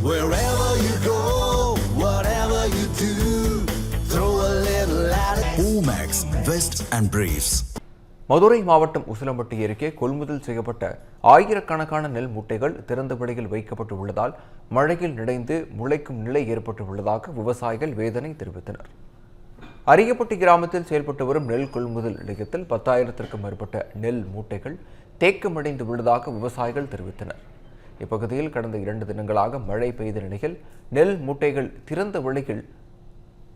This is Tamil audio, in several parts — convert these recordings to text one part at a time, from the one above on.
Wherever you go, whatever you do, throw a little at it. Omax, Vest and Briefs. Madurai மாவட்டம் உசிலம்பட்டி அருகே கொள்முதல் செய்யப்பட்ட ஆயிரக்கணக்கான நெல் மூட்டைகள் திறந்த வெளியில் வைக்கப்பட்டு உள்ளதால் மழையில் நிறைந்து முளைக்கும் நிலை ஏற்பட்டு உள்ளதாக விவசாயிகள் வேதனை தெரிவித்தனர். அரியப்பட்டி கிராமத்தில் செயல்பட்டு வரும் நெல் கொள்முதல் நிலையத்தில் 10,000க்கும் மேற்பட்ட நெல் மூட்டைகள் தேக்கமடைந்து உள்ளதாக விவசாயிகள் தெரிவித்தனர். இப்பகுதியில் கடந்த 2 தினங்களாக மழை பெய்த நிலையில் நெல் மூட்டைகள் திறந்த வெளியில்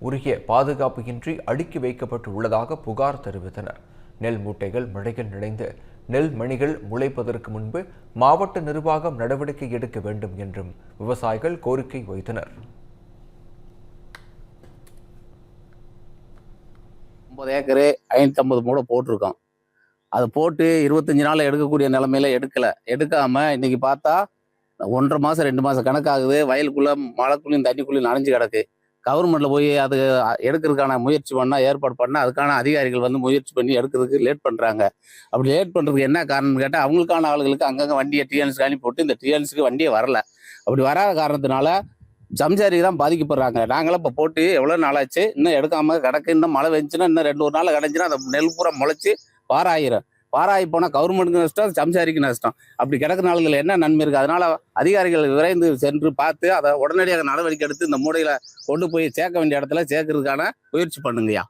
உரிய பாதுகாப்பு இன்றி அடுக்கி வைக்கப்பட்டு உள்ளதாக புகார் தெரிவித்தனர். நெல் மூட்டைகள் மழையில் நிறைந்து நெல் மணிகள் முளைப்பதற்கு முன்பு மாவட்ட நிர்வாகம் நடவடிக்கை எடுக்க வேண்டும் என்றும் விவசாயிகள் கோரிக்கை வைத்தனர். 9 ஏக்கரு 550 மூடை போட்டிருக்கோம். அதை போட்டு 25 நாள் எடுக்கக்கூடிய நிலைமையில எடுக்காம இன்னைக்கு பார்த்தா 1.5 மாசம் 2 மாசம் கணக்காகுது. வயலுக்குள்ள மழைக்குள்ளையும் தண்ணிக்குள்ளையும் நனைஞ்சு கிடக்கு. கவர்மெண்ட்ல போய் அது எடுக்கிறதுக்கான முயற்சி ஏற்பாடு பண்ணா அதுக்கான அதிகாரிகள் வந்து முயற்சி பண்ணி எடுக்கிறதுக்கு லேட் பண்றாங்க. அப்படி லேட் பண்றதுக்கு என்ன காரணம்னு கேட்டால் அவங்களுக்கான ஆளுகளுக்கு அங்கங்க வண்டியை டிஎன்ஸுக்கு அனுப்பி போட்டு இந்த டிஎன்ஸுக்கு வண்டியே வரல. அப்படி வராத காரணத்தினால ஜம்சாரி தான் பாதிக்கப்படுறாங்க. நாங்களாம் இப்போ போட்டு எவ்வளோ நாளாச்சு, இன்னும் எடுக்காம கிடக்கு. இன்னும் மழை வெஞ்சுன்னா இன்னும் 2 நாள் கிடந்துச்சுன்னா அந்த நெல் பூரா முளைச்சி பாராகி போனால் கவர்மெண்ட்டுக்கு நஷ்டம், ஜம்சாரிக்கு நஷ்டம். அப்படி கிடக்கு நாளுகள் என்ன நன்மை இருக்குது? அதனால அதிகாரிகள் விரைந்து சென்று பார்த்து அதை உடனடியாக நடவடிக்கை எடுத்து இந்த மூடையில கொண்டு போய் சேர்க்க வேண்டிய இடத்துல சேர்க்கறதுக்கான முயற்சி பண்ணுங்கய்யா.